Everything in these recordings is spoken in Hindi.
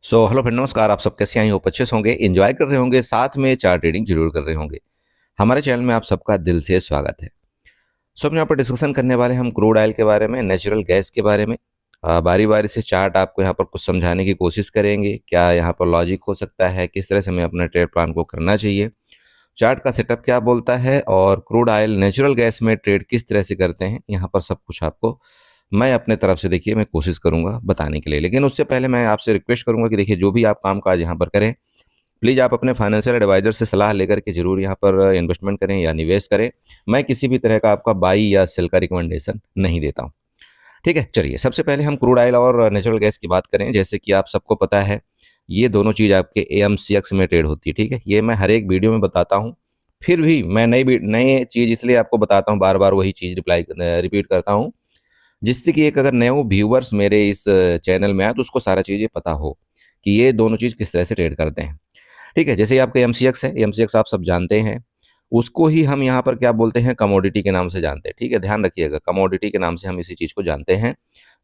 हेलो फ्रेंड, नमस्कार। आप सब कैसे हैं? होप अच्छे से होंगे, एंजॉय कर रहे होंगे, साथ में चार्ट रीडिंग जरूर कर रहे होंगे। हमारे चैनल में आप सबका दिल से स्वागत है। हम यहाँ पर डिस्कशन करने वाले हैं हम क्रूड ऑयल के बारे में, नेचुरल गैस के बारे में। बारी बारी से चार्ट आपको यहाँ पर कुछ समझाने की कोशिश करेंगे, क्या यहाँ पर लॉजिक हो सकता है, किस तरह से हमें अपने ट्रेड प्लान को करना चाहिए, चार्ट का सेटअप क्या बोलता है, और क्रूड ऑयल नेचुरल गैस में ट्रेड किस तरह से करते हैं। यहाँ पर सब कुछ आपको मैं अपने तरफ से देखिए मैं कोशिश करूंगा बताने के लिए। लेकिन उससे पहले मैं आपसे रिक्वेस्ट करूंगा कि देखिए जो भी आप काम काज यहाँ पर करें, प्लीज़ आप अपने फाइनेंशियल एडवाइजर से सलाह लेकर के जरूर यहाँ पर इन्वेस्टमेंट करें या निवेश करें। मैं किसी भी तरह का आपका बाई या सेल का रिकमेंडेशन नहीं देता हूँ। ठीक है, चलिए सबसे पहले हम क्रूड ऑयल और नेचुरल गैस की बात करें। जैसे कि आप सबको पता है, ये दोनों चीज़ आपके AMCX में ट्रेड होती है। ठीक है, ये मैं हर एक वीडियो में बताता हूँ, फिर भी मैं नई चीज़ इसलिए आपको बताता हूँ, बार बार वही चीज़ रिपीट करता हूँ, जिससे कि एक अगर नए व्यूवर्स मेरे इस चैनल में आए तो उसको सारा चीज़ ये पता हो कि ये दोनों चीज़ किस तरह से ट्रेड करते हैं। ठीक है, जैसे आपका MCX है, MCX आप सब जानते हैं, उसको ही हम यहाँ पर क्या बोलते हैं, कमोडिटी के नाम से जानते हैं। ठीक है, ध्यान रखिएगा, कमोडिटी के नाम से हम इसी चीज़ को जानते हैं,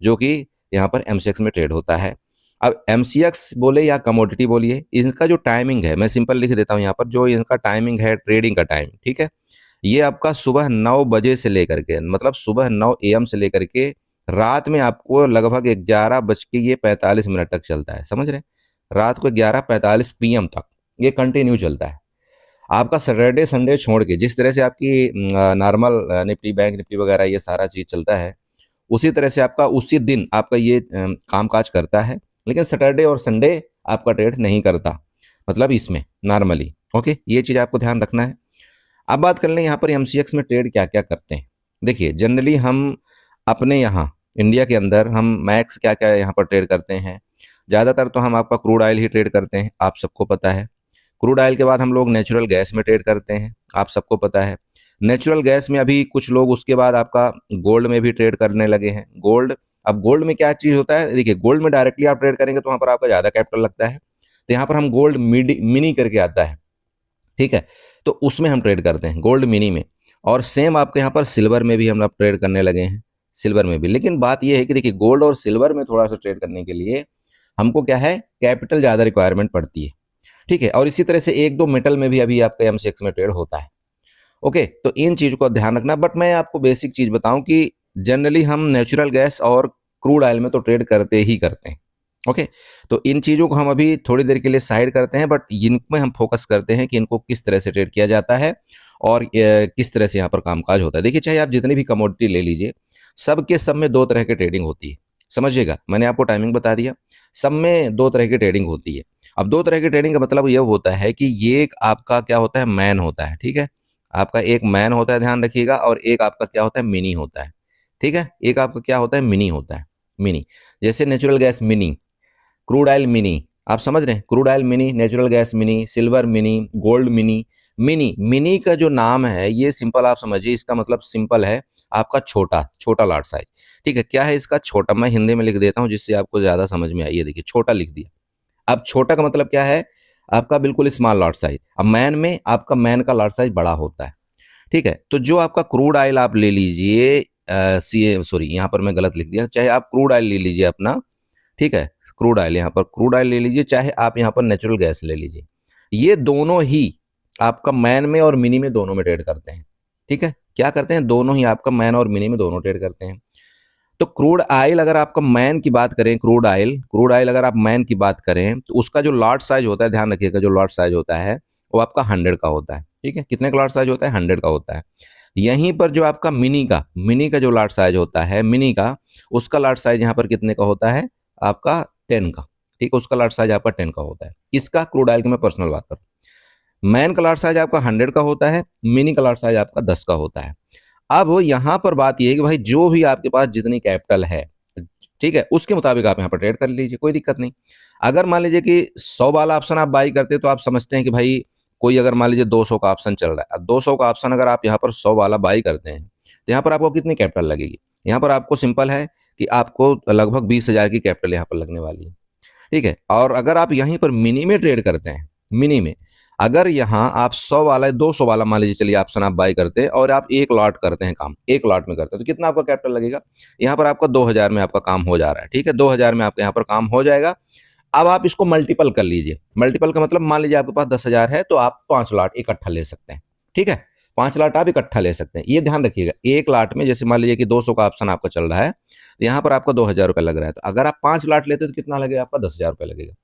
जो कि यहाँ पर MCX में ट्रेड होता है। अब MCX बोले या कमोडिटी बोलिए, इनका जो टाइमिंग है, मैं सिंपल लिख देता हूँ यहाँ पर, जो इनका टाइमिंग है, ट्रेडिंग का टाइम, ठीक है, ये आपका सुबह 9 बजे से लेकर के, मतलब सुबह 9 AM से लेकर के रात में आपको लगभग 11:45 तक चलता है। समझ रहे हैं? रात को 11:45 PM तक ये कंटिन्यू चलता है। आपका सैटरडे संडे छोड़ के जिस तरह से आपकी नॉर्मल निफ्टी, बैंक निफ्टी वगैरह ये सारा चीज़ चलता है, उसी तरह से आपका उसी दिन आपका ये काम काज करता है। लेकिन सैटरडे और संडे आपका ट्रेड नहीं करता, मतलब इसमें नॉर्मली। ओके, ये चीज़ आपको ध्यान रखना है। अब बात कर लें यहाँ पर MCX में ट्रेड क्या क्या करते हैं। देखिए, जनरली हम अपने यहाँ इंडिया के अंदर हम मैक्स क्या क्या यहाँ पर ट्रेड करते हैं। ज़्यादातर तो हम आपका क्रूड ऑयल ही ट्रेड करते हैं, आप सबको पता है। क्रूड ऑयल के बाद हम लोग नेचुरल गैस में ट्रेड करते हैं, आप सबको पता है। नेचुरल गैस में अभी कुछ लोग उसके बाद आपका गोल्ड में भी ट्रेड करने लगे हैं। गोल्ड, अब गोल्ड में क्या चीज़ होता है, देखिए गोल्ड में डायरेक्टली आप ट्रेड करेंगे तो वहाँ पर आपका ज़्यादा कैपिटल लगता है, तो यहाँ पर हम गोल्ड मिनी करके आता है, ठीक है, तो उसमें हम ट्रेड करते हैं, गोल्ड मिनी में। और सेम आपके यहाँ पर सिल्वर में भी हम लोग ट्रेड करने लगे हैं, सिल्वर में भी। लेकिन बात यह है कि देखिए गोल्ड और सिल्वर में थोड़ा सा ट्रेड करने के लिए हमको क्या है, कैपिटल ज़्यादा रिक्वायरमेंट पड़ती है। ठीक है, और इसी तरह से एक दो मेटल में भी अभी आपका MCX में ट्रेड होता है। ओके, तो इन चीज़ों का ध्यान रखना। बट मैं आपको बेसिक चीज़ बताऊं कि जनरली हम नेचुरल गैस और क्रूड ऑयल में तो ट्रेड करते ही करते हैं। ओके, तो इन चीज़ों को हम अभी थोड़ी देर के लिए साइड करते हैं, बट इनमें हम फोकस करते हैं कि इनको किस तरह से ट्रेड किया जाता है और किस तरह से यहाँ पर कामकाज होता है। देखिए, चाहे आप जितनी भी कमोडिटी ले लीजिए, सब के सब में दो तरह की ट्रेडिंग होती है। समझिएगा, मैंने आपको टाइमिंग बता दिया, सब में दो तरह की ट्रेडिंग होती है। अब दो तरह की ट्रेडिंग का मतलब यह होता है कि ये एक आपका क्या होता है, मैन होता है। ठीक है, आपका एक मैन होता है, ध्यान रखिएगा, और एक आपका क्या होता है, मिनी होता है। ठीक है, एक आपका क्या होता है, मिनी होता है, मिनी। जैसे natural gas mini, crude oil mini, आप समझ रहे हैं, crude oil mini, natural gas mini, silver mini, gold mini. Mini, mini का जो नाम है ये सिंपल आप समझिए, इसका मतलब सिंपल है आपका छोटा, छोटा लॉट साइज। ठीक है, क्या है इसका छोटा, मैं हिंदी में लिख देता हूं जिससे आपको ज्यादा समझ में आइए। देखिए, छोटा लिख दिया। अब छोटा का मतलब क्या है, आपका बिल्कुल स्मॉल लॉट साइज। अब मैन में आपका मैन का लॉट साइज बड़ा होता है। ठीक है, तो जो आपका क्रूड ऑयल आप ले लीजिए, सॉरी यहाँ पर मैं गलत लिख दिया, चाहे आप क्रूड ऑयल ले लीजिए अपना, ठीक है, क्रूड ऑयल, यहाँ पर क्रूड ऑयल ले लीजिए, चाहे आप यहाँ पर नेचुरल गैस ले लीजिए, ये दोनों ही आपका मैन में और मिनी में दोनों में ट्रेड करते हैं। ठीक है, क्या करते हैं, दोनों ही आपका मैन और मिनी में दोनों ट्रेड करते हैं। तो क्रूड ऑयल अगर आपका मैन की बात करें, क्रूड ऑयल अगर आप मैन की बात करें तो उसका जो लॉट साइज होता है, ध्यान रखिएगा, जो लॉट साइज होता है वो आपका 100 का होता है। ठीक है, कितने का लॉट साइज होता है, 100 का होता है। यहीं पर जो आपका मिनी का जो लॉट साइज होता है, मिनी का, उसका लॉट साइज यहाँ पर कितने का होता है, आपका 10 का। ठीक है, उसका लॉट साइज आपका 10 का होता है। इसका क्रूड ऑयल की मैं पर्सनल बात करूँ, मैन का लॉट साइज आपका 100 का होता है, मिनी का लॉट साइज आपका 10 का होता है। अब यहाँ पर बात यह है कि भाई जो भी आपके पास जितनी कैपिटल है, ठीक है, उसके मुताबिक आप यहाँ पर ट्रेड कर लीजिए, कोई दिक्कत नहीं। अगर मान लीजिए कि 100 वाला ऑप्शन आप बाई करते तो आप समझते हैं कि भाई कोई अगर मान लीजिए 200 का ऑप्शन चल रहा है, अब 200 का ऑप्शन अगर आप यहाँ पर 100 वाला बाई करते हैं तो यहाँ पर आपको कितनी कैपिटल लगेगी, यहाँ पर आपको सिंपल है कि आपको लगभग 20,000 की कैपिटल यहाँ पर लगने वाली है। ठीक है, और अगर आप यहीं पर मिनी में ट्रेड करते हैं, मिनी में अगर यहाँ आप 100 वाला 200 वाला मान लीजिए, चलिए ऑप्शन आप बाई करते हैं और आप एक लॉट करते हैं, काम एक लॉट में करते हैं, तो कितना आपका कैपिटल लगेगा, यहाँ पर आपका 2,000 में आपका काम हो जा रहा है। ठीक है, 2,000 में आपका यहाँ पर काम हो जाएगा। अब आप इसको मल्टीपल कर लीजिए। मल्टीपल का मतलब मान लीजिए आपके पास 10,000 है तो आप 5 लाट इकट्ठा ले सकते हैं। ठीक है, 5 लाट आप इकट्ठा ले सकते हैं। ये ध्यान रखिएगा, एक लाट में जैसे मान लीजिए कि 200 का ऑप्शन आपका चल रहा है, तो यहाँ पर आपका 2,000 रुपये लग रहा है। तो अगर आप 5 लाट लेते तो कितना लगेगा आपका? 10,000 रुपये लगेगा।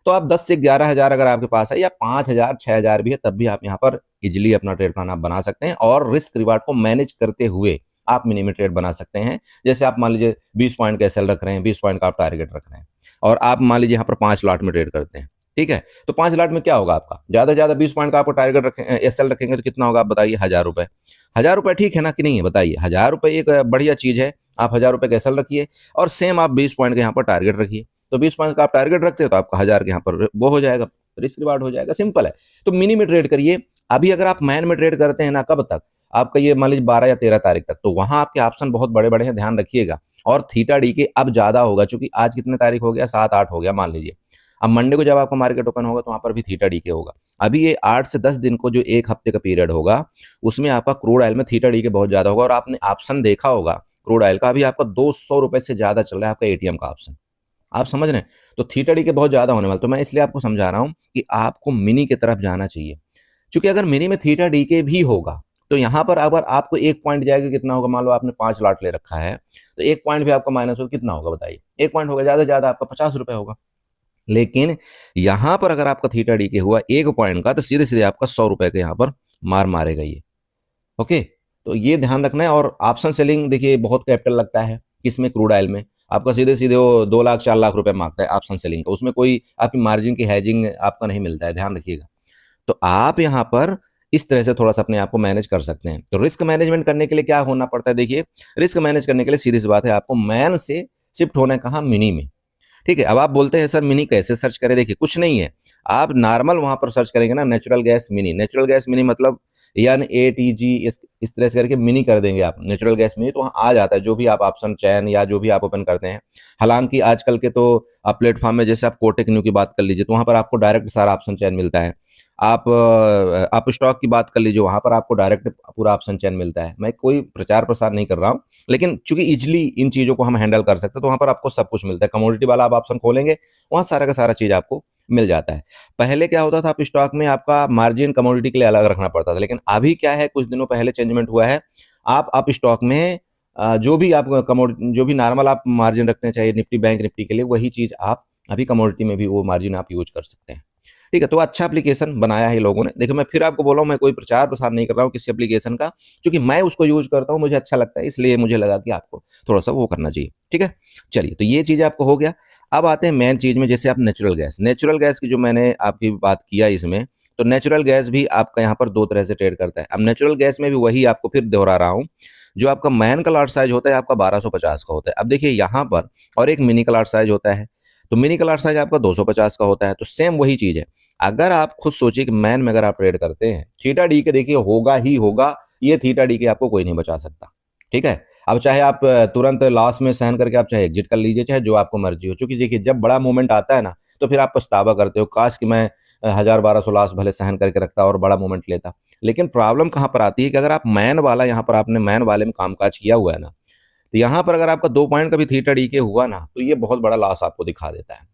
तो आप 10 से 11,000 अगर आपके पास है, या 5,000 6,000 भी है, तब भी आप यहाँ पर इजिली अपना ट्रेड प्लान आप बना सकते हैं और रिस्क रिवार्ड को मैनेज करते हुए आप मिनी में ट्रेड बना सकते हैं। जैसे आप मान लीजिए 20 पॉइंट का एसएल रख रहे हैं, 20 पॉइंट का आप टारगेट रख रहे हैं और आप मान लीजिए यहाँ पर 5 लाट में ट्रेड करते हैं। ठीक है, तो 5 लाट में क्या होगा आपका? ज्यादा से ज्यादा 20 पॉइंट का आपको टारगेट रखें, एसएल रखेंगे तो कितना होगा आप बताइए? 1,000 रुपए। 1,000 रुपए ठीक है ना कि नहीं है बताइए? 1,000 रुपए एक बढ़िया चीज है। आप 1,000 रुपए का एसएल रखिए और सेम आप 20 पॉइंट का यहाँ पर टारगेट रखिए। तो 20 पॉइंट का आप टारगेट रखते हैं तो आपका 1,000 के यहाँ पर वो हो जाएगा, रिस्क रिवार्ड हो जाएगा। सिंपल है। तो मिनी में ट्रेड करिए। अभी अगर आप मैन में ट्रेड करते हैं ना, कब तक? आपका ये मान लीजिए 12 या 13 तारीख तक, तो वहां आपके ऑप्शन बहुत बड़े बड़े हैं, ध्यान रखिएगा। और थीटा डी के अब ज्यादा होगा, क्योंकि आज कितने तारीख हो गया? 7-8 हो गया मान लीजिए। अब मंडे को जब आपका मार्केट ओपन होगा तो वहां पर भी थीटा डी के होगा। अभी ये 8 से 10 दिन को जो एक हफ्ते का पीरियड होगा, उसमें आपका क्रूड ऑयल में थीटा डी के बहुत ज्यादा होगा। और आपने ऑप्शन देखा होगा क्रूड ऑयल का, अभी आपका 200 रुपए से ज्यादा चल रहा है आपका एटीएम का ऑप्शन। आप समझ रहे हैं? तो थीटा डी के बहुत ज्यादा होने वाला। तो मैं इसलिए आपको समझा रहा हूं कि आपको मिनी की तरफ जाना चाहिए, क्योंकि अगर मिनी में थीटा डी के भी होगा तो यहाँ पर अगर आपको एक पॉइंट जाएगा, कितना होगा? मान लो आपने 5 लाट ले रखा है, तो एक पॉइंट भी आपका माइनस हो, कितना होगा बताइए? एक पॉइंट होगा, ज्यादा से ज्यादा आपका 50 रुपए होगा। लेकिन यहां पर अगर आपका थीटा डी के हुआ एक पॉइंट का, तो सीधे सीधे आपका 100 रुपए का यहाँ पर मार मारेगा ये। ओके, तो ये ध्यान रखना है। और ऑप्शन सेलिंग देखिए बहुत कैपिटल लगता है किसमें? क्रूड ऑयल में। आपका सीधे सीधे वो 2 लाख 4 लाख रुपए मांगता है ऑप्शन सेलिंग का। उसमें कोई आपकी मार्जिन की हैजिंग आपका नहीं मिलता है, ध्यान रखिएगा। तो आप यहाँ पर इस तरह से थोड़ा सा अपने आप को मैनेज कर सकते हैं। तो रिस्क मैनेजमेंट करने के लिए क्या होना पड़ता है? देखिए, रिस्क मैनेज करने के लिए सीधी सी बात है, आपको मैन से शिफ्ट होना है कहाँ? मिनी में। ठीक है, अब आप बोलते हैं सर मिनी कैसे सर्च करें? देखिए कुछ नहीं है, आप नॉर्मल वहां पर सर्च करेंगे ना, natural gas mini. Natural gas mini मतलब NATG, इस तरह से करके मिनी कर देंगे आप, नेचुरल गैस मिनी, तो वहाँ आ जाता है जो भी आप ऑप्शन चयन या जो भी आप ओपन करते हैं। हालांकि आजकल के तो आप प्लेटफॉर्म में, जैसे आप कोटेक न्यू की बात कर लीजिए, तो वहाँ पर आपको डायरेक्ट सारा ऑप्शन चयन मिलता है। आप स्टॉक की बात कर लीजिए, वहां पर आपको डायरेक्ट पूरा ऑप्शन चयन मिलता है। मैं कोई प्रचार प्रसार नहीं कर रहा हूँ, लेकिन चूंकि इजिली इन चीजों को हम हैंडल कर सकते हैं, तो वहां पर आपको सब कुछ मिलता है। कमोडिटी वाला आप ऑप्शन खोलेंगे, वहां सारा का सारा चीज आपको मिल जाता है। पहले क्या होता था, आप स्टॉक में आपका मार्जिन कमोडिटी के लिए अलग रखना पड़ता था, लेकिन अभी क्या है, कुछ दिनों पहले चेंजमेंट हुआ है। आप स्टॉक में जो भी आप कमोडिटी, जो भी नॉर्मल आप मार्जिन रखते हैं, चाहे निफ्टी बैंक निफ्टी के लिए, वही चीज आप अभी कमोडिटी में भी वो मार्जिन आप यूज कर सकते हैं। ठीक है, तो अच्छा एप्लीकेशन बनाया है लोगों ने। देखो मैं फिर आपको बोला हूं, मैं कोई प्रचार प्रसार नहीं कर रहा हूं किसी एप्लीकेशन का, क्योंकि मैं उसको यूज करता हूं, मुझे अच्छा लगता है, इसलिए मुझे लगा कि आपको थोड़ा सा वो करना चाहिए। ठीक है, चलिए, तो ये चीज आपको हो गया। अब आते हैं मेन चीज में, जैसे आप नेचुरल गैस। नेचुरल गैस की जो मैंने आपकी बात किया इसमें, तो नेचुरल गैस भी आपका यहाँ पर 2 तरह से ट्रेड करता है। अब नेचुरल गैस में भी वही आपको फिर दोहरा रहा हूँ, जो आपका मैन का लॉट साइज होता है आपका 1250 का होता है। अब देखिए यहाँ पर, और एक मिनी का लॉट साइज होता है, तो मिनी का लॉट साइज आपका 250 का होता है। तो सेम वही चीज है। अगर आप खुद सोचिए कि मैन में अगर आप ट्रेड करते हैं, थीटा डी के देखिए होगा ही होगा, ये थीटा डी के आपको कोई नहीं बचा सकता। ठीक है, अब चाहे आप तुरंत लॉस में सहन करके आप चाहे एग्जिट कर लीजिए, चाहे जो आपको मर्जी हो। चूंकि देखिए जब बड़ा मूवमेंट आता है ना, तो फिर आप पछतावा करते हो, काश कि मैं 1,000-1,200 लॉस भले सहन करके रखता और बड़ा मूवमेंट लेता। लेकिन प्रॉब्लम कहाँ पर आती है कि अगर आप मैन वाला, यहाँ पर आपने मैन वाले में कामकाज किया हुआ है ना, तो यहाँ पर अगर आपका 2 पॉइंट का भी थीटा डी के हुआ ना, तो ये बहुत बड़ा लॉस आपको दिखा देता है।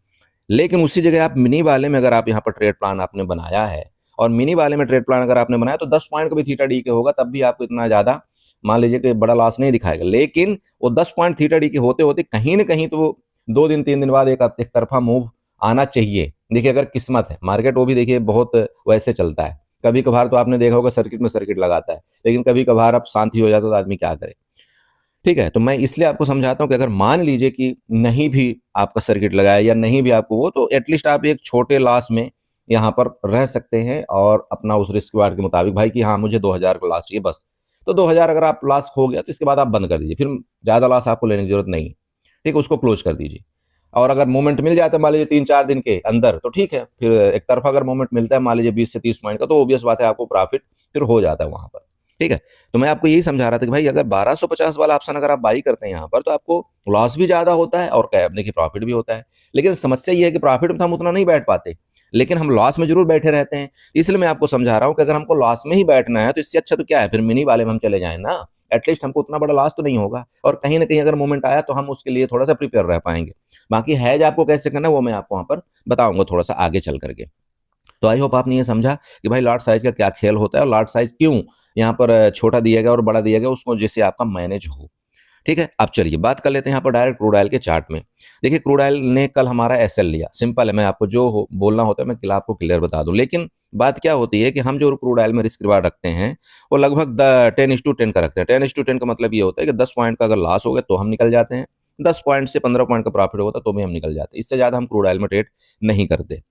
लेकिन उसी जगह आप मिनी वाले में अगर आप यहाँ पर ट्रेड प्लान आपने बनाया है, और मिनी वाले में ट्रेड प्लान अगर आपने बनाया, तो 10 पॉइंट का भी थीटा डी के होगा, तब भी आपको इतना ज्यादा मान लीजिए कि बड़ा लॉस नहीं दिखाएगा। लेकिन वो 10 पॉइंट थीटा डी के होते होते कहीं ना कहीं तो 2 दिन 3 दिन बाद एक तरफा मूव आना चाहिए। देखिए अगर किस्मत है, मार्केट वो भी देखिए बहुत वैसे चलता है। कभी कभार तो आपने देखा होगा सर्किट में सर्किट लगाता है, लेकिन कभी कभार अब शांति हो जाता है तो आदमी क्या करे। ठीक है, तो मैं इसलिए आपको समझाता हूं कि अगर मान लीजिए कि नहीं भी आपका सर्किट लगाया या नहीं भी आपको वो, तो एटलीस्ट आप एक छोटे लॉस में यहाँ पर रह सकते हैं, और अपना उस रिस्क वार्ड के मुताबिक भाई कि हाँ मुझे 2,000 का लॉस चाहिए बस। तो 2,000 अगर आप लॉस हो गया तो इसके बाद आप बंद कर दीजिए, फिर ज्यादा लॉस आपको लेने की जरूरत नहीं। ठीक है, उसको क्लोज कर दीजिए। और अगर मूवमेंट मिल जाता है मान लीजिए 3-4 दिन के अंदर, तो ठीक है, फिर एक तरफा अगर मूवमेंट मिलता है मान लीजिए 20 से 30 पॉइंट का, तो ऑब्वियस बात है आपको प्रॉफिट फिर हो जाता है वहां पर। ठीक है, तो मैं आपको यही समझा रहा था कि भाई अगर 1250 वाला ऑप्शन अगर आप बाई करते हैं यहाँ पर, तो आपको लॉस भी ज्यादा होता है और कैप देखिए प्रॉफिट भी होता है। लेकिन समस्या ये है कि प्रॉफिट में हम उतना नहीं बैठ पाते, लेकिन हम लॉस में जरूर बैठे रहते हैं। इसलिए मैं आपको समझा रहा हूँ कि अगर हमको लॉस में ही बैठना है, तो इससे अच्छा तो क्या है, फिर मिनी वाले में हम चले जाएं ना। एटलीस्ट हमको उतना बड़ा लॉस तो नहीं होगा, और कहीं ना कहीं अगर मोमेंट आया तो हम उसके लिए थोड़ा सा प्रिपेयर रह पाएंगे। बाकी हैज आपको कैसे करना है वो मैं आपको वहां पर बताऊंगा थोड़ा सा आगे चल करके। तो आई होप आपने ये समझा कि भाई लॉट साइज का क्या खेल होता है और लॉट साइज क्यों यहाँ पर छोटा दिया गया और बड़ा दिया गया, उसको जिससे आपका मैनेज हो। ठीक है, अब चलिए बात कर लेते हैं यहाँ पर डायरेक्ट क्रूड ऑयल के चार्ट में। देखिए क्रूड ऑयल ने कल हमारा एसएल लिया, सिंपल है, मैं आपको जो बोलना होता है मैं आपको क्लियर बता दूं। लेकिन बात क्या होती है कि हम जो क्रूड ऑयल में रिस्क रिवार्ड रखते हैं वो लगभग 10:10 का रखते हैं। 10:10 का मतलब ये होता है कि 10 पॉइंट का अगर लॉस हो गया तो हम निकल जाते हैं, 10 पॉइंट से 15 पॉइंट का प्रॉफिट होता तो भी हम निकल जाते हैं, इससे ज्यादा हम क्रूड ऑयल में ट्रेड नहीं करते।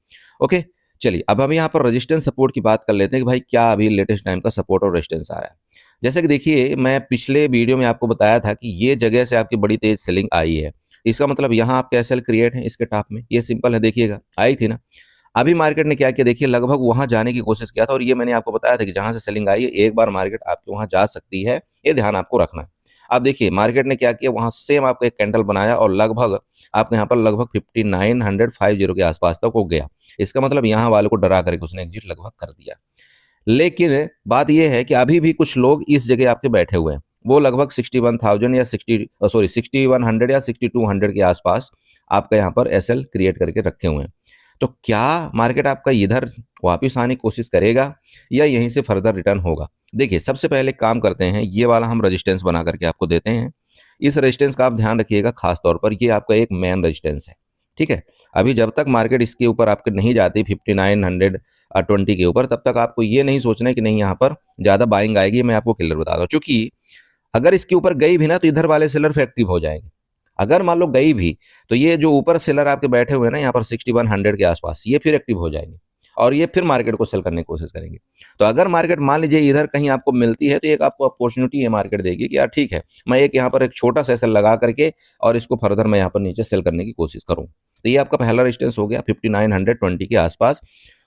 ओके, चलिए अब हम यहाँ पर रेजिस्टेंस सपोर्ट की बात कर लेते हैं कि भाई क्या अभी लेटेस्ट टाइम का सपोर्ट और रेजिस्टेंस आ रहा है। जैसे कि देखिए मैं पिछले वीडियो में आपको बताया था कि ये जगह से आपकी बड़ी तेज सेलिंग आई है, इसका मतलब यहाँ आपके एसएल क्रिएट है इसके टॉप में, ये सिंपल है, देखिएगा आई थी ना। अभी मार्केट ने क्या किया, देखिए लगभग वहां जाने की कोशिश किया था, और ये मैंने आपको बताया था कि जहां से सेलिंग आई है एक बार मार्केट आपके वहां जा सकती है, ये ध्यान आपको रखना है। अब देखिए मार्केट ने क्या किया, वहां सेम आपको एक कैंडल बनाया और लगभग आपके यहाँ पर लगभग 5950 के आसपास तक हो गया। इसका मतलब यहाँ वालों को डरा करके उसने एग्जिट लगभग कर दिया। लेकिन बात यह है कि अभी भी कुछ लोग इस जगह आपके बैठे हुए हैं, वो लगभग 61,000 या 6100 या 6200 के आसपास आपका यहाँ पर एसएल क्रिएट करके रखे हुए हैं। तो क्या मार्केट आपका इधर वापस आने की कोशिश करेगा या यहीं से फर्दर रिटर्न होगा? देखिए सबसे पहले काम करते हैं, ये वाला हम रेजिस्टेंस बना करके आपको देते हैं। इस रेजिस्टेंस का आप ध्यान रखिएगा, खास तौर पर ये आपका एक मेन रेजिस्टेंस है। ठीक है, अभी जब तक मार्केट इसके ऊपर आपके नहीं जाती 5920 के ऊपर, तब तक आपको ये नहीं सोचना है कि नहीं यहाँ पर ज्यादा बाइंग आएगी। मैं आपको क्लियर बता दूं, चूंकि अगर इसके ऊपर गई भी ना तो इधर वाले सेलर एक्टिव हो जाएंगे। अगर मान लो गई भी तो ये जो ऊपर सेलर आपके बैठे हुए हैं ना यहाँ पर 6100 के आसपास, ये फिर एक्टिव हो जाएंगे और ये फिर मार्केट को सेल करने की कोशिश करेंगे। तो अगर मार्केट मान लीजिए इधर कहीं आपको मिलती है तो एक आपको अपॉर्चुनिटी है, मार्केट देगी कि यार ठीक है मैं एक यहाँ पर एक छोटा सा सेल लगा करके और इसको फर्दर मैं यहाँ पर नीचे सेल करने की कोशिश करूँ। तो ये आपका पहला रेजिस्टेंस हो गया 5920 के आसपास।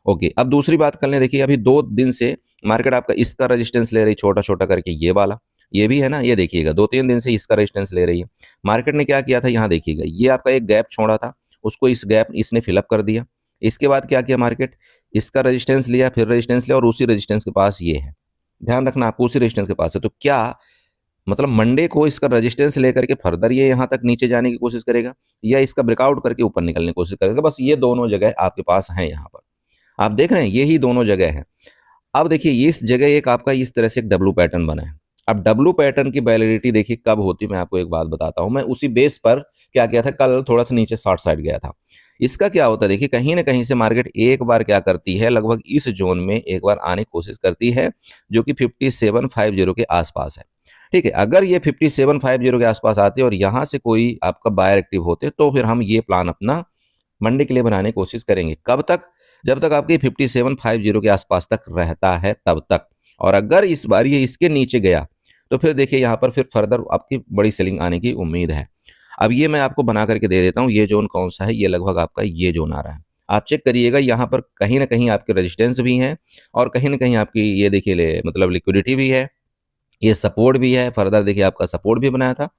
ओके, अब दूसरी बात कर लें, देखिए अभी 2 दिन से मार्केट आपका इसका रेजिस्टेंस ले रही छोटा छोटा करके, ये वाला ये भी है ना, ये देखिएगा 2-3 दिन से इसका रेजिस्टेंस ले रही है। मार्केट ने क्या किया था, यहाँ देखिएगा ये आपका एक गैप छोड़ा था, उसको इस गैप इसने फिलअप कर दिया। इसके बाद क्या किया मार्केट, इसका रेजिस्टेंस लिया, फिर रेजिस्टेंस लिया और उसी रेजिस्टेंस के पास ये है, ध्यान रखना आपको उसी रेजिस्टेंस के पास है। तो क्या मतलब मंडे को इसका रेजिस्टेंस लेकर के फर्दर ये यहाँ तक नीचे जाने की कोशिश करेगा या इसका ब्रेकआउट करके ऊपर निकलने की कोशिश करेगा? बस ये दोनों जगह आपके पास हैं, यहाँ पर आप देख रहे हैं यही दोनों जगह हैं। अब देखिए इस जगह एक आपका इस तरह से एक डब्लू पैटर्न बना है। अब डब्लू पैटर्न की वैलिडिटी देखिए कब होती है, मैं आपको एक बात बताता हूं। मैं उसी बेस पर क्या किया था, कल थोड़ा सा नीचे शॉर्ट साइड गया था। इसका क्या होता है, देखिए कहीं ना कहीं से मार्केट एक बार क्या करती है, लगभग इस जोन में एक बार आने की कोशिश करती है जो कि 5750 के आसपास है। ठीक है, अगर ये 5750 के आसपास आते और यहां से कोई आपका बायर एक्टिव होते तो फिर हम ये प्लान अपना मंडे के लिए बनाने की कोशिश करेंगे। कब तक, जब तक आपके 5750 के आसपास तक रहता है तब तक। और अगर इस बार ये इसके नीचे गया तो फिर देखिए यहाँ पर फिर फर्दर आपकी बड़ी सेलिंग आने की उम्मीद है। अब ये मैं आपको बना करके दे देता हूँ, ये जोन कौन सा है, ये लगभग आपका ये जोन आ रहा है। आप चेक करिएगा, यहाँ पर कहीं ना कहीं आपके रेजिस्टेंस भी हैं और कहीं ना कहीं आपकी ये देखिए मतलब लिक्विडिटी भी है, ये सपोर्ट भी है। फर्दर देखिए आपका सपोर्ट भी बनाया था।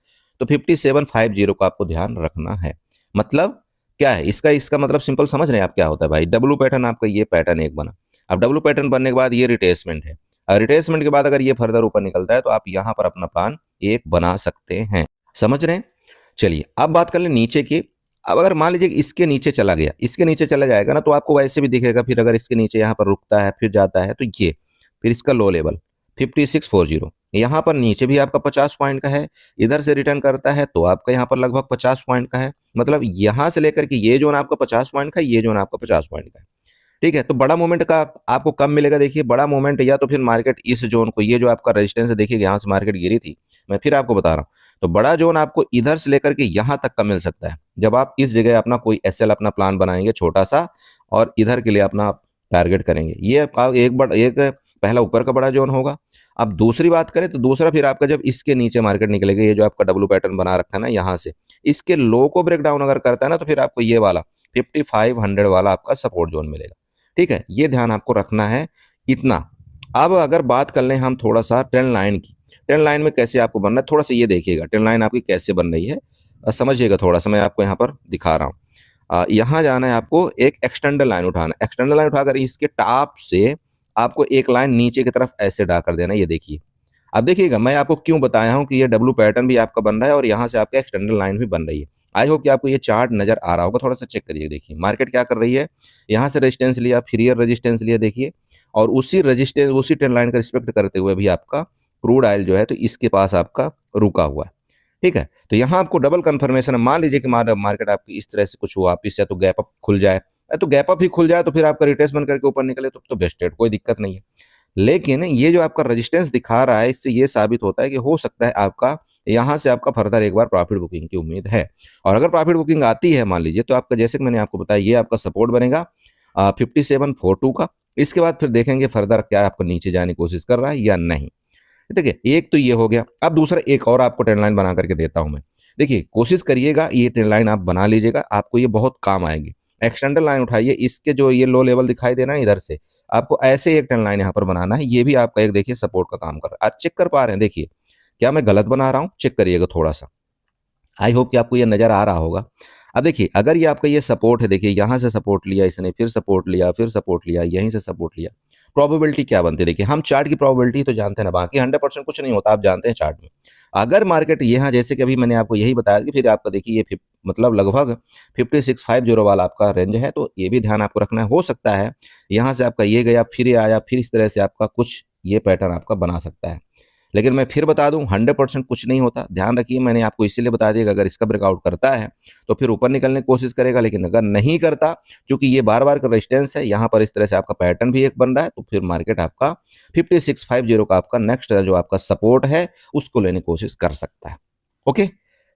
तो 5750 का आपको ध्यान रखना है। मतलब क्या है इसका, इसका मतलब सिंपल समझ रहे हैं आप क्या होता है भाई, डब्लू पैटर्न आपका ये पैटर्न एक बना। अब डब्लू पैटर्न बनने के बाद ये रिट्रेसमेंट है, और रिट्रेसमेंट के बाद अगर ये फर्दर ऊपर निकलता है तो आप यहाँ पर अपना प्लान एक बना सकते हैं, समझ रहे हैं। चलिए अब बात कर लें नीचे की। अब अगर मान लीजिए इसके नीचे चला गया, इसके नीचे चला जाएगा ना तो आपको वैसे भी दिखेगा, फिर अगर इसके नीचे यहाँ पर रुकता है फिर जाता है तो ये फिर इसका लो लेवल 5640, यहाँ पर नीचे भी आपका 50 पॉइंट का है, इधर से रिटर्न करता है तो आपका यहाँ पर लगभग 50 पॉइंट का है। मतलब यहाँ से लेकर के ये जोन आपका 50 पॉइंट का है, ये जोन आपका 50 पॉइंट का है। ठीक है, तो बड़ा मूवमेंट का आपको कब मिलेगा, देखिए बड़ा मूवमेंट या तो फिर मार्केट इस जोन को, ये जो आपका रेजिस्टेंस है देखिए यहाँ से मार्केट गिरी थी, मैं फिर आपको बता रहा हूँ, तो बड़ा जोन आपको इधर से लेकर के यहाँ तक का मिल सकता है जब आप इस जगह अपना कोई एसएल अपना प्लान बनाएंगे छोटा सा और इधर के लिए अपना टारगेट करेंगे। ये एक पहला ऊपर का बड़ा जोन होगा। अब दूसरी बात करें तो दूसरा फिर आपका जब इसके नीचे मार्केट निकलेगा, ये जो आपका डब्लू पैटर्न बना रखा है ना, यहाँ से इसके लो को ब्रेक डाउन अगर करता है ना तो फिर आपको ये वाला 5500 वाला आपका सपोर्ट जोन मिलेगा। ठीक है, ये ध्यान आपको रखना है इतना। अब अगर बात कर लें हम थोड़ा सा ट्रेंड लाइन की, ट्रेंड लाइन में कैसे आपको बनना है, थोड़ा सा ये देखिएगा ट्रेंड लाइन आपकी कैसे बन रही है, समझिएगा थोड़ा सा, मैं आपको यहाँ पर दिखा रहा हूँ। यहाँ जाना है आपको, एक एक्सटेंडर लाइन उठाना, एक्सटेंडर लाइन उठाकर इसके टॉप से आपको एक लाइन नीचे की तरफ ऐसे ड्रा कर देना, ये देखिए। अब देखिएगा मैं आपको क्यों बताया हूँ कि ये डब्ल्यू पैटर्न भी आपका बन रहा है और यहाँ से आपका एक्सटेंडर लाइन भी बन रही है। आई होप कि आपको ये चार्ट नजर आ रहा होगा, थोड़ा सा चेक करिए। देखिए मार्केट क्या कर रही है, यहाँ से रेजिस्टेंस लिया, फिर ये रेजिस्टेंस लिया, देखिए, और उसी रेजिस्टेंस उसी ट्रेंड लाइन का रिस्पेक्ट करते हुए भी आपका क्रूड ऑयल जो है तो इसके पास आपका रुका हुआ है। ठीक है, तो यहाँ आपको डबल कंफर्मेशन है। मान लीजिए कि मार्केट आपकी इस तरह से कुछ वापिस या तो गैप अप खुल जाए, या तो गैप अप ही खुल जाए तो फिर आपका रिट्रेसमेंट करके ऊपर निकले तो बेस्ट है, कोई दिक्कत नहीं है। लेकिन ये जो आपका रेजिस्टेंस दिखा रहा है, इससे ये साबित होता है कि हो सकता है आपका यहाँ से आपका फर्दर एक बार प्रॉफिट बुकिंग की उम्मीद है। और अगर प्रॉफिट बुकिंग आती है मान लीजिए, तो आपका जैसे कि मैंने आपको बताया ये आपका सपोर्ट बनेगा 5742 का। इसके बाद फिर देखेंगे फर्दर क्या आपको नीचे जाने की कोशिश कर रहा है या नहीं। देखिए एक तो ये हो गया। अब दूसरा एक और आपको ट्रेंड लाइन बना करके देता हूं मैं। देखिए कोशिश करिएगा ये ट्रेंड लाइन आप बना लीजिएगा, आपको ये बहुत काम आएगी। एक्सटेंडर लाइन उठाइए, इसके जो ये लो लेवल दिखाई दे रहा है इधर से आपको ऐसे एक ट्रेंड लाइन यहाँ पर बनाना है। ये भी आपका एक देखिए सपोर्ट का काम कर रहा है। आप चेक कर पा रहे हैं, देखिए क्या मैं गलत बना रहा हूँ, चेक करिएगा थोड़ा सा। आई होप कि आपको ये नजर आ रहा होगा। अब देखिए अगर ये आपका ये सपोर्ट है, देखिए यहाँ से सपोर्ट लिया इसने, फिर सपोर्ट लिया, फिर सपोर्ट लिया, यहीं से सपोर्ट लिया, प्रोबेबिलिटी क्या बनती है। देखिए हम चार्ट की प्रोबेबिलिटी तो जानते हैं ना, बाकी 100% कुछ नहीं होता, आप जानते हैं चार्ट में। अगर मार्केट यहाँ जैसे कि अभी मैंने आपको यही बताया कि फिर आपका देखिए ये मतलब लगभग 5650 वाला आपका रेंज है, तो ये भी ध्यान आपको रखना है। हो सकता है यहाँ से आपका ये गया, फिर ये आया, फिर इस तरह से आपका कुछ ये पैटर्न आपका बना सकता है। लेकिन मैं फिर बता दूं 100% कुछ नहीं होता, ध्यान रखिए। मैंने आपको इसीलिए बता दिया कि अगर इसका ब्रेकआउट करता है तो फिर ऊपर निकलने की कोशिश करेगा, लेकिन अगर नहीं करता, क्योंकि ये बार बार का रेजिस्टेंस है, यहाँ पर इस तरह से आपका पैटर्न भी एक बन रहा है, तो फिर मार्केट आपका 5650 का आपका नेक्स्ट जो आपका सपोर्ट है उसको लेने की कोशिश कर सकता है। ओके,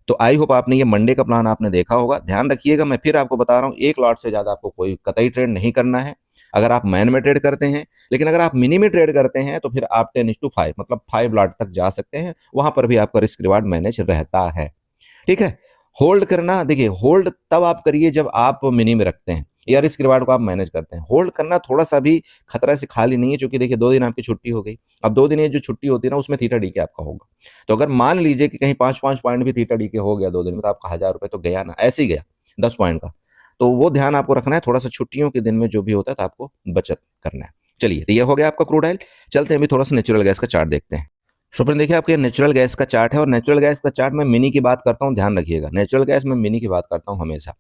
तो आई होप आपने ये मंडे का प्लान आपने देखा होगा। ध्यान रखिएगा, मैं फिर आपको बता रहा हूँ एक लॉट से ज्यादा आपको कोई कतई ट्रेड नहीं करना है अगर आप मैन में ट्रेड करते हैं। लेकिन अगर आप मिनी में ट्रेड करते हैं तो फिर आप 10:5 मतलब 5 लॉट तक जा सकते हैं, वहां पर भी आपका रिस्क रिवार्ड मैनेज रहता है। ठीक है, होल्ड करना, देखिए होल्ड तब आप करिए जब आप मिनी में रखते हैं या रिस्क रिवार्ड को आप मैनेज करते हैं। होल्ड करना थोड़ा सा भी खतरा से खाली नहीं है, क्योंकि देखिए 2 दिन आपकी छुट्टी हो गई। अब 2 दिन ये जो छुट्टी होती है ना उसमें थीटा डी के आपका होगा। तो अगर मान लीजिए कि कहीं 5-5 पॉइंट भी थीटा डी के हो गया 2 दिन में, तो आपका 1000 रुपये तो गया ना, ऐसे ही गया 10 पॉइंट का। तो वो ध्यान आपको रखना है, थोड़ा सा छुट्टियों के दिन में जो भी होता है तो आपको बचत करना है। चलिए तो ये हो गया आपका क्रूड ऑयल। चलते हैं अभी थोड़ा सा नेचुरल गैस का चार्ट देखते हैं। तो फ्रेंड देखिए आपके नेचुरल गैस का चार्ट है, और नेचुरल गैस का चार्ट में मिनी की बात करता हूँ, ध्यान रखिएगा। नेचुरल गैस में मिनी की बात करता हूँ हमेशा।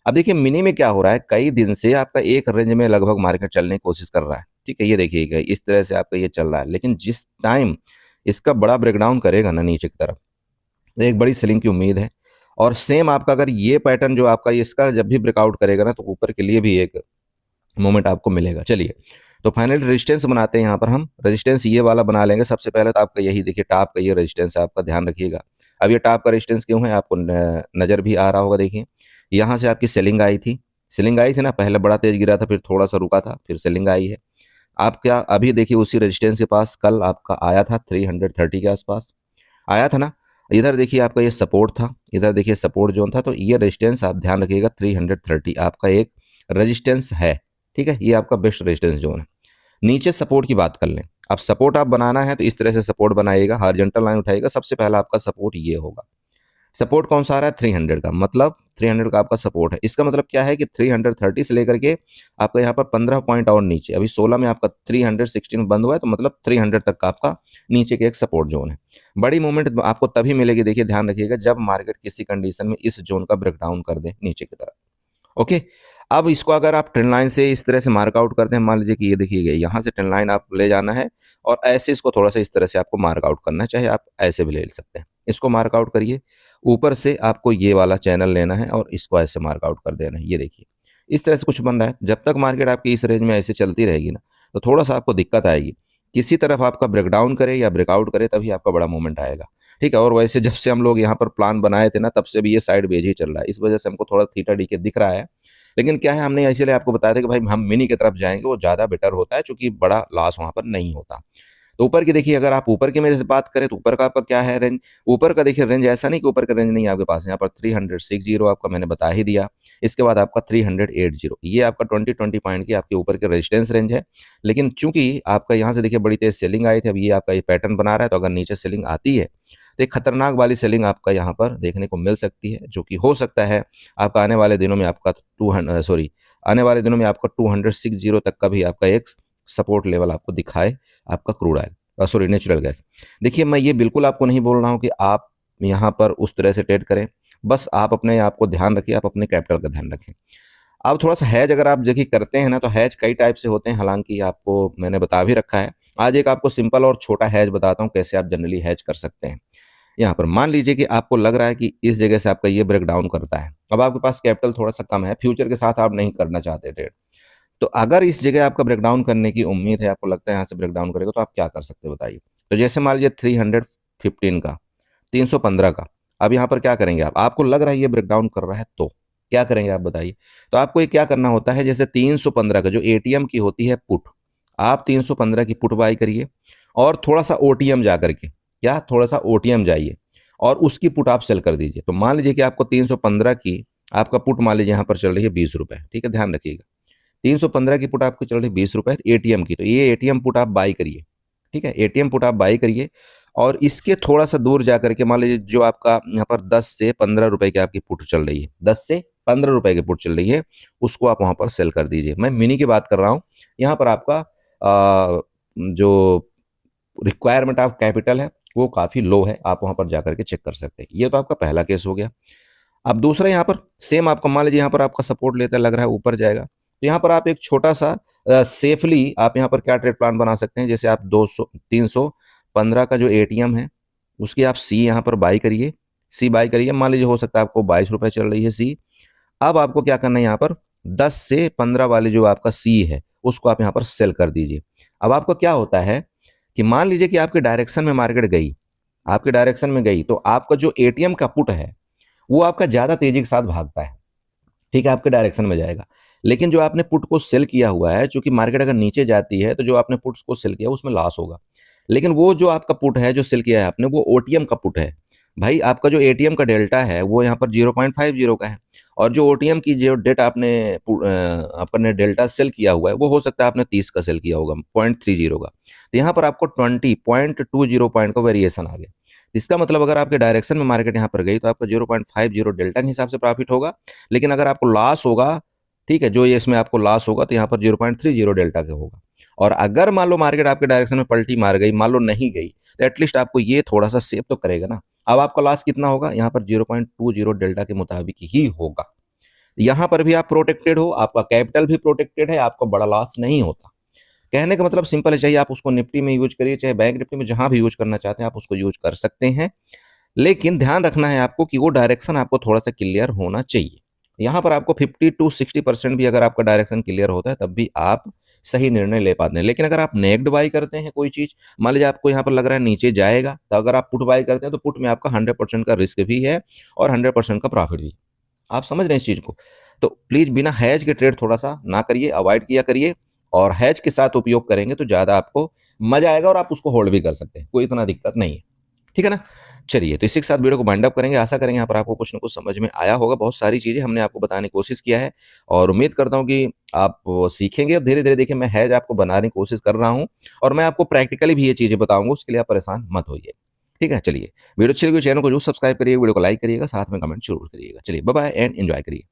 अब देखिए मिनी में क्या हो रहा है, कई दिन से आपका एक रेंज में लगभग मार्केट चलने की कोशिश कर रहा है। ठीक है, ये देखिएगा इस तरह से आपका ये चल रहा है, लेकिन जिस टाइम इसका बड़ा ब्रेकडाउन करेगा ना नीचे की तरफ, एक बड़ी सेलिंग की उम्मीद है। और सेम आपका अगर ये पैटर्न जो आपका इसका जब भी ब्रेकआउट करेगा ना, तो ऊपर के लिए भी एक मोमेंट आपको मिलेगा। चलिए तो फाइनल रेजिस्टेंस बनाते हैं। यहाँ पर हम रेजिस्टेंस ये वाला बना लेंगे। सबसे पहले तो आपका यही देखिए टॉप का ये रेजिस्टेंस है, आपका ध्यान रखिएगा। अब ये टॉप का रेजिस्टेंस क्यों है आपको नज़र भी आ रहा होगा। देखिए यहाँ से आपकी सेलिंग आई थी, ना, पहले बड़ा तेज गिरा था, फिर थोड़ा सा रुका था, फिर सेलिंग आई है। आप क्या अभी देखिए उसी रेजिस्टेंस के पास कल आपका आया था 330 के आसपास आया था ना। इधर देखिए आपका ये सपोर्ट था, इधर देखिए सपोर्ट जोन था। तो ये रेजिस्टेंस आप ध्यान रखिएगा 330 आपका एक रेजिस्टेंस है। ठीक है, ये आपका बेस्ट रेजिस्टेंस जोन है। नीचे सपोर्ट की बात कर लें। अब सपोर्ट आप बनाना है तो इस तरह से सपोर्ट बनाइएगा, हॉरिजॉन्टल लाइन उठाइएगा। सबसे पहला आपका सपोर्ट ये होगा। सपोर्ट कौन सा आ रहा है, 300 का, मतलब 300 का आपका सपोर्ट है। इसका मतलब क्या है कि 330 से लेकर के आपका यहाँ पर 15 पॉइंट और नीचे, अभी 16 में आपका 316 में बंद हुआ है, तो मतलब 300 तक का आपका नीचे के एक सपोर्ट जोन है। बड़ी मूवमेंट आपको तभी मिलेगी, देखिए ध्यान रखिएगा, जब मार्केट किसी कंडीशन में इस जोन का ब्रेकडाउन कर दे नीचे की तरफ। ओके, अब इसको अगर आप ट्रेंड लाइन से इस तरह से मार्कआउट करते हैं, मान लीजिए कि ये देखिए यहाँ से ट्रेंड लाइन आप ले जाना है और ऐसे इसको थोड़ा सा इस तरह से आपको मार्कआउट करना है, चाहे आप ऐसे भी ले सकते हैं। इसको मार्कआउट करिए, ऊपर से आपको ये वाला चैनल लेना है और इसको ऐसे मार्कआउट कर देना है। ये देखिए इस तरह से कुछ बन रहा है। जब तक मार्केट आपकी इस रेंज में ऐसे चलती रहेगी ना, तो थोड़ा सा आपको दिक्कत आएगी। किसी तरफ आपका ब्रेकडाउन करे या ब्रेकआउट करे तभी आपका बड़ा मूवमेंट आएगा। ठीक है, और वैसे जब से हम लोग यहाँ पर प्लान बनाए थे ना, तब से भी ये साइड वेज ही चल रहा है। इस वजह से हमको थोड़ा थीटा डी के दिख रहा है। लेकिन क्या है, हमने इसीलिए आपको बताया था कि भाई हम मिनी की तरफ जाएंगे, वो ज़्यादा बेटर होता है, क्योंकि बड़ा लॉस वहाँ पर नहीं होता। तो ऊपर की देखिए, अगर आप ऊपर की में से बात करें तो ऊपर का आपका क्या है रेंज। ऊपर का देखिए रेंज ऐसा नहीं कि ऊपर का रेंज नहीं है आपके पास, यहाँ पर 360 आपका मैंने बता ही दिया। इसके बाद आपका 380, ये आपका 20 पॉइंट की आपके ऊपर के रेजिस्टेंस रेंज है। लेकिन चूंकि आपका यहाँ से देखिए बड़ी तेज सेलिंग आई थी, अब ये आपका ये पैटर्न बना रहा है, तो अगर नीचे सेलिंग आती है तो एक खतरनाक वाली सेलिंग आपका यहाँ पर देखने को मिल सकती है, जो कि हो सकता है आपका आने वाले दिनों में आपका 260 तक का भी आपका एक सपोर्ट लेवल आपको दिखाए आपका crude oil. Sorry natural gas. देखिए मैं ये बिल्कुल आपको नहीं बोल रहा हूँ कि आप यहाँ पर उस तरह से ट्रेड करें, बस आप अपने आप को ध्यान रखिए, आप अपने कैपिटल का ध्यान रखें। अब थोड़ा सा हैज अगर आप देखिए करते हैं ना, तो हैज कई टाइप से होते हैं, हालांकि आपको मैंने बता भी रखा है। आज एक आपको सिंपल और छोटा हैज बताता हूँ कैसे आप जनरली हैज कर सकते हैं। यहाँ पर मान लीजिए कि आपको लग रहा है कि इस जगह से आपका ये ब्रेक डाउन करता है, अब आपके पास कैपिटल थोड़ा सा कम है, फ्यूचर के साथ आप नहीं करना चाहते ट्रेड, तो अगर इस जगह आपका ब्रेकडाउन करने की उम्मीद है, आपको लगता है यहाँ से ब्रेकडाउन करेगा, तो आप क्या कर सकते हैं बताइए। तो जैसे मान लीजिए 315 का, 315 का, अब यहाँ पर क्या करेंगे आप, आपको लग रहा है ये ब्रेकडाउन कर रहा है, तो क्या करेंगे आप बताइए। तो आपको ये क्या करना होता है, जैसे 315 का जो एटीएम की होती है पुट, आप 315 की पुट बाई करिए और थोड़ा सा ओटीएम जा करके, क्या थोड़ा सा ओटीएम जाइए और उसकी पुट आप सेल कर दीजिए। तो मान लीजिए कि आपको 315 की आपका पुट मान लीजिए यहाँ पर चल रही है 20 रुपए, ठीक है, ध्यान रखिएगा। 315 की पुट आपको चल रही 20 रुपए एटीएम की, तो ये एटीएम पुट आप बाई करिए, ठीक है, एटीएम पुट आप बाई करिए और इसके थोड़ा सा दूर जा करके मान लीजिए जो आपका यहाँ पर 10 से 15 रुपए की आपकी पुट चल रही है, 10 से 15 रुपए की पुट चल रही है, उसको आप वहां पर सेल कर दीजिए। मैं मिनी की बात कर रहा हूँ, यहाँ पर आपका जो रिक्वायरमेंट ऑफ कैपिटल है वो काफी लो है, आप वहां पर जाकर के चेक कर सकते हैं। ये तो आपका पहला केस हो गया। अब दूसरा यहाँ पर सेम आपको मान लीजिए यहाँ पर आपका सपोर्ट लेता लग रहा है ऊपर जाएगा, तो यहाँ पर आप एक छोटा सा सेफली आप यहाँ पर क्या ट्रेड प्लान बना सकते हैं, जैसे आप 315 का जो एटीएम है उसकी आप सी यहाँ पर बाई करिए, सी बाई करिए, मान लीजिए हो सकता है आपको 22 रुपए चल रही है सी। अब आपको क्या करना है, यहाँ पर 10 से 15 वाले जो आपका सी है उसको आप यहाँ पर सेल कर दीजिए। अब आपको क्या होता है कि मान लीजिए कि आपके डायरेक्शन में मार्केट गई, आपके डायरेक्शन में गई, तो आपका जो एटीएम का पुट है वो आपका ज्यादा तेजी के साथ भागता है, ठीक है, आपके डायरेक्शन में जाएगा। लेकिन जो आपने पुट को सेल किया हुआ है, चूंकि मार्केट अगर नीचे जाती है तो जो आपने पुट्स को सेल किया उसमें लॉस होगा। लेकिन वो जो आपका पुट है जो सेल किया है आपने, वो ओटीएम का पुट है भाई, आपका जो एटीएम का डेल्टा है वो यहाँ पर 0.50 का है, और जो ओटीएम की जो डेट आपने आपने डेल्टा सेल किया हुआ है वो हो सकता है आपने 30 का सेल किया होगा, 0.30 का, तो यहाँ पर आपको 20.20 पॉइंट का वेरिएशन आ गया। इसका मतलब अगर आपके डायरेक्शन में मार्केट यहाँ पर गई तो आपका 0.50 डेल्टा के हिसाब से प्रॉफिट होगा, लेकिन अगर आपको लॉस होगा, ठीक है, जो ये इसमें आपको लॉस होगा तो यहाँ पर 0.30 डेल्टा का होगा। और अगर मान लो मार्केट आपके डायरेक्शन में पलटी मार गई, मान लो नहीं गई, तो एटलीस्ट आपको ये थोड़ा सा सेव तो करेगा ना। अब आपका लॉस कितना होगा, यहाँ पर 0.20 डेल्टा के मुताबिक ही होगा। यहाँ पर भी आप प्रोटेक्टेड हो, आपका कैपिटल भी प्रोटेक्टेड है, आपको बड़ा लॉस नहीं होता। कहने का मतलब सिंपल है, चाहिए आप उसको निफ्टी में यूज करिए, चाहे बैंक निफ्टी में, जहां भी यूज करना चाहते हैं आप उसको यूज कर सकते हैं। लेकिन ध्यान रखना है आपको कि वो डायरेक्शन आपको थोड़ा सा क्लियर होना चाहिए। यहाँ पर आपको 50 to 60% भी अगर आपका डायरेक्शन क्लियर होता है तब भी आप सही निर्णय ले पाते हैं। लेकिन अगर आप नेग्ड बाई करते हैं कोई चीज, मान लीजिए आपको यहाँ पर लग रहा है नीचे जाएगा, तो अगर आप पुट बाई करते हैं तो पुट में आपका 100% का रिस्क भी है और 100% का प्रॉफिट भी। आप समझ रहे हैं इस चीज को। तो प्लीज बिना हैज के ट्रेड थोड़ा सा ना करिए, अवॉइड किया करिए, और हैज के साथ उपयोग करेंगे तो ज्यादा आपको मजा आएगा और आप उसको होल्ड भी कर सकते हैं, कोई इतना दिक्कत नहीं है, ठीक है ना। चलिए, तो इसी के साथ वीडियो को बाइंड अप करेंगे। आशा करेंगे यहाँ पर आपको कुछ ना कुछ समझ में आया होगा। बहुत सारी चीजें हमने आपको बताने की कोशिश किया है और उम्मीद करता हूँ कि आप सीखेंगे और धीरे धीरे। देखिए, मैं हैज आपको बनाने की कोशिश कर रहा हूँ और मैं आपको प्रैक्टिकली भी ये चीजें बताऊंगा, उसके लिए आप परेशान मत होइए, ठीक है। चलिए, वीडियो अच्छी लगी चैनल को जरूर सब्सक्राइब करिए, वीडियो को लाइक करिएगा, साथ में कमेंट जरूर करिएगा। चलिए, बाय बाय एंड एंजॉय करिए।